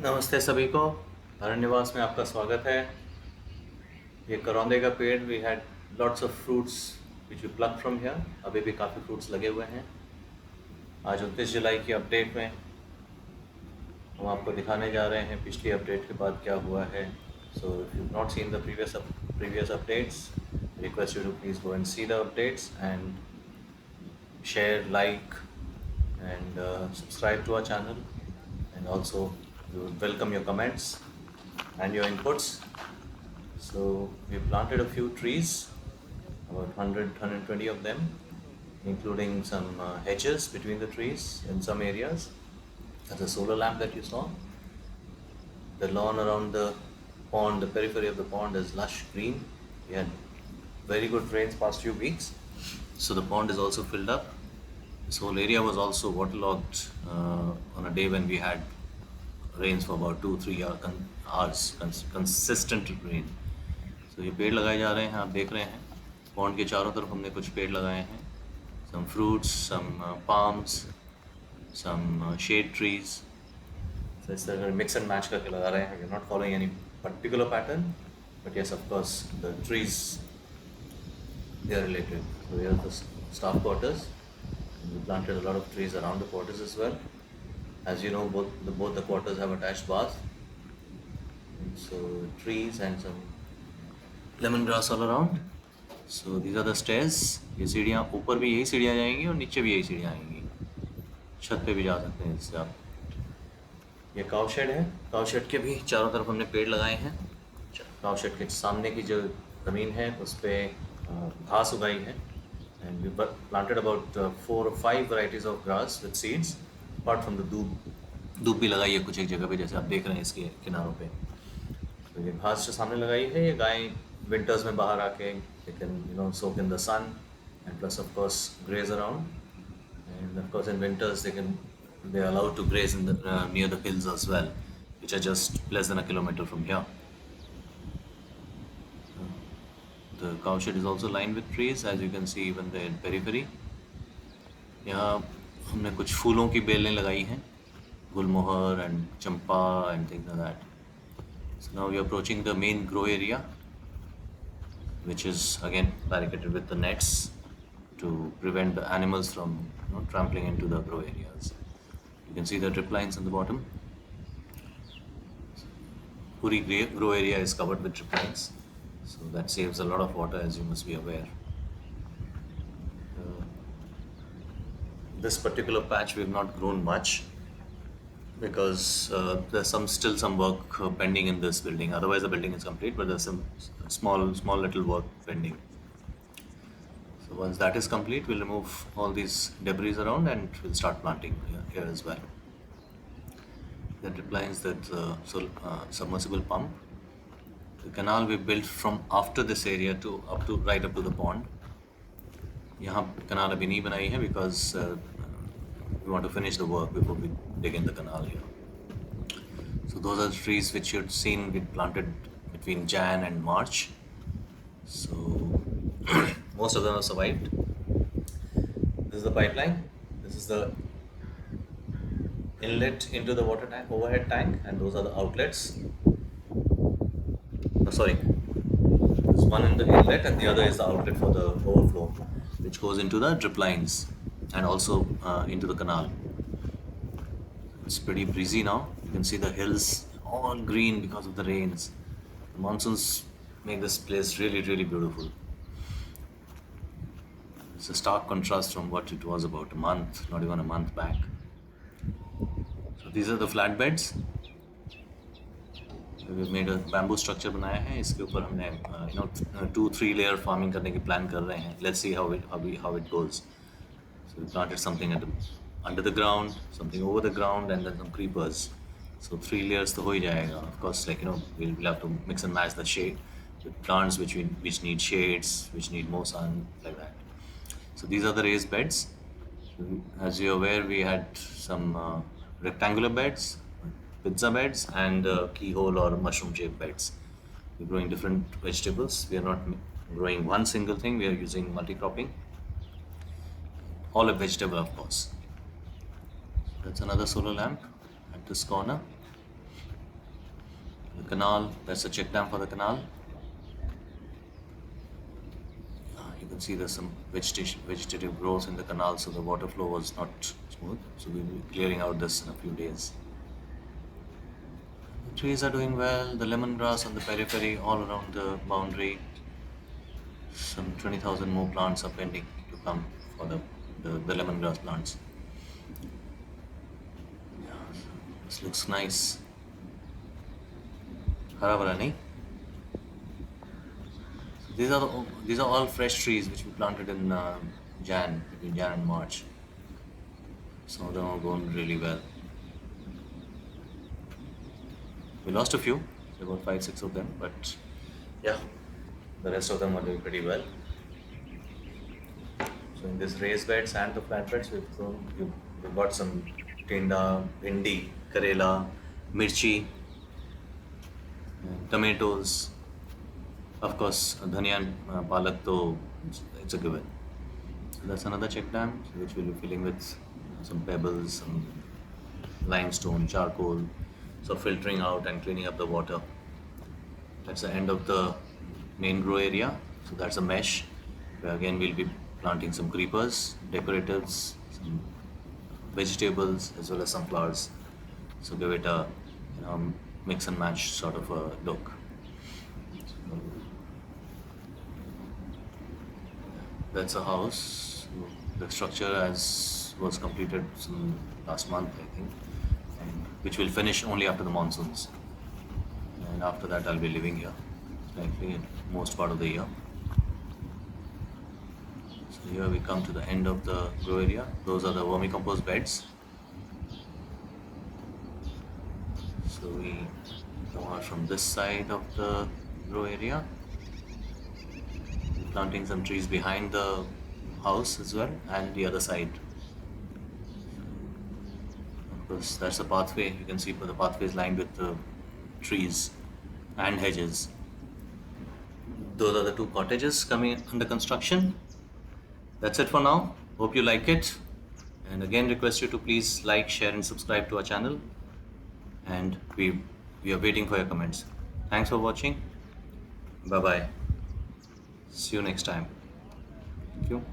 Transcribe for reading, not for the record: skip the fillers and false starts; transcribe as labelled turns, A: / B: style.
A: नमस्ते सभी को। अरण्यवास में आपका स्वागत है। ये करौंदे का पेड़, we had lots of fruits which we pluck from here. अभी भी काफ़ी फ्रूट्स लगे हुए हैं। आज 29 जुलाई की अपडेट में हम आपको दिखाने जा रहे हैं पिछली अपडेट के बाद क्या हुआ है। So if you not seen the previous updates, request you to please go and see the updates and share, like, and subscribe to our channel. And also, we would welcome your comments and your inputs. So we planted a few trees, about 120 of them, including some hedges between the trees in some areas. That's a solar lamp that you saw. The lawn around the pond, the periphery of the pond, is lush green. We had very good rains past few weeks, so the pond is also filled up. This whole area was also waterlogged on a day when we had rains for about 2-3 hours, consistent rain. So ये पेड़ लगाए जा रहे हैं, आप देख रहे हैं। पॉन्ड के चारों तरफ हमने कुछ पेड़ लगाए हैं, some fruits, some palms, some shade trees. So इस तरह mix and match करके लगा रहे हैं। We're not following any particular pattern, but yes, of course, the trees, they are related. So here are the staff quarters. We planted a lot of trees around the quarters as well. As you know, both the quarters have attached bath. And so trees and some lemongrass all around. So these are the stairs. ये सीढ़ियाँ, ऊपर भी यही सीढ़ियाँ जाएंगी और नीचे भी यही सीढ़ियाँ आएंगी। छत पे भी जा सकते हैं इससे आप। ये काउ शेड है। काउ शेड के भी चारों तरफ हमने पेड़ लगाए हैं। काउ शेड के सामने की जो ज़मीन है उस पर घास उगाई है। And we planted about 4 or 5 varieties of grass with seeds, apart from the दूब भी लगाई है कुछ एक जगह पे, जैसे आप देख रहे हैं इसके किनारों पे। तो ये घास जो सामने लगाई है, ये गाय विंटर्स में बाहर आके they can soak in the sun and plus of course graze around. And of course in winters they are allowed to graze in the near the hills as well, which are just less than a kilometer from here. The cow shed is also lined with trees, as you can see even the periphery. यहाँ हमने कुछ फूलों की बेलें लगाई हैं, गुलमोहर and Champa and things like that. So now we are approaching the main grow area, which is again barricaded with the nets to prevent the animals from trampling into the grow areas. You can see the drip lines on the bottom. Puri grow area is covered with drip lines. So that saves a lot of water, as you must be aware. This particular patch we have not grown much because there's still some work pending in this building. Otherwise the building is complete, but there's some small little work pending. So once that is complete, we'll remove all these debris around and we'll start planting here as well. That replies that submersible pump. The canal we built from after this area right up to the pond. यहाँ canal अभी नहीं बनाई है because we want to finish the work before we dig in the canal here. So those are the trees which you've seen we planted between Jan and March. So most of them have survived. This is the pipeline. This is the inlet into the water tank, overhead tank, and those are the outlets. Sorry, there's one in the inlet and the other is the outlet for the overflow, which goes into the drip lines and also into the canal. It's pretty breezy now. You can see the hills all green because of the rains. The monsoons make this place really beautiful. It's a stark contrast from what it was about not even a month back. So these are the flat beds. We've made a bamboo structure बनाया है, इसके ऊपर हमने 2-3 layer farming करने की plan कर रहे हैं. Let's see how it goes. So we planted something under the ground, something over the ground, and then some creepers. So 3 layers तो हो ही जाएगा. Of course, we'll have to mix and match the shade with plants which need shades, which need more sun, like that. So these are the raised beds. As you're aware, we had some rectangular beds, pizza beds, and keyhole or mushroom shaped beds. We're growing different vegetables. We are not growing one single thing. We are using multi-cropping. All a vegetable, of course. That's another solar lamp at this corner. canal, that's the check dam for the canal. You can see there's some vegetative growth in the canal, so the water flow was not smooth. So we'll be clearing out this in a few days. The trees are doing well. The lemongrass on the periphery, all around the boundary. Some 20,000 more plants are pending to come for the lemongrass plants. Yeah, this looks nice. Hara bhara, nahi? These are all fresh trees which we planted in between Jan and March. Some of them are going really well. We lost a few, about 5-6 of them, but yeah, the rest of them are doing pretty well. So in this raised beds and the flat beds, we've got some tinda, bhindi, karela, mirchi, tomatoes, of course, dhania and palak, though it's a given. So that's another check dam, which we'll be filling with some pebbles, some limestone, charcoal, so filtering out and cleaning up the water. That's the end of the main grow area. So that's a mesh where again we'll be planting some creepers, decoratives, some vegetables as well as some flowers. So give it a mix and match sort of a look. That's a house. The structure was completed last month, I think, and which will finish only after the monsoons. And after that, I'll be living here, likely in most part of the year. So here we come to the end of the grow area. Those are the vermicompost beds. So we come out from this side of the grow area, planting some trees behind the house as well, and the other side. Of course, that's the pathway. You can see the pathway is lined with trees and hedges. Those are the 2 cottages coming under construction. That's it for now. Hope you like it. And again, request you to please like, share, and subscribe to our channel. And we are waiting for your comments. Thanks for watching. Bye bye. See you next time. Thank you.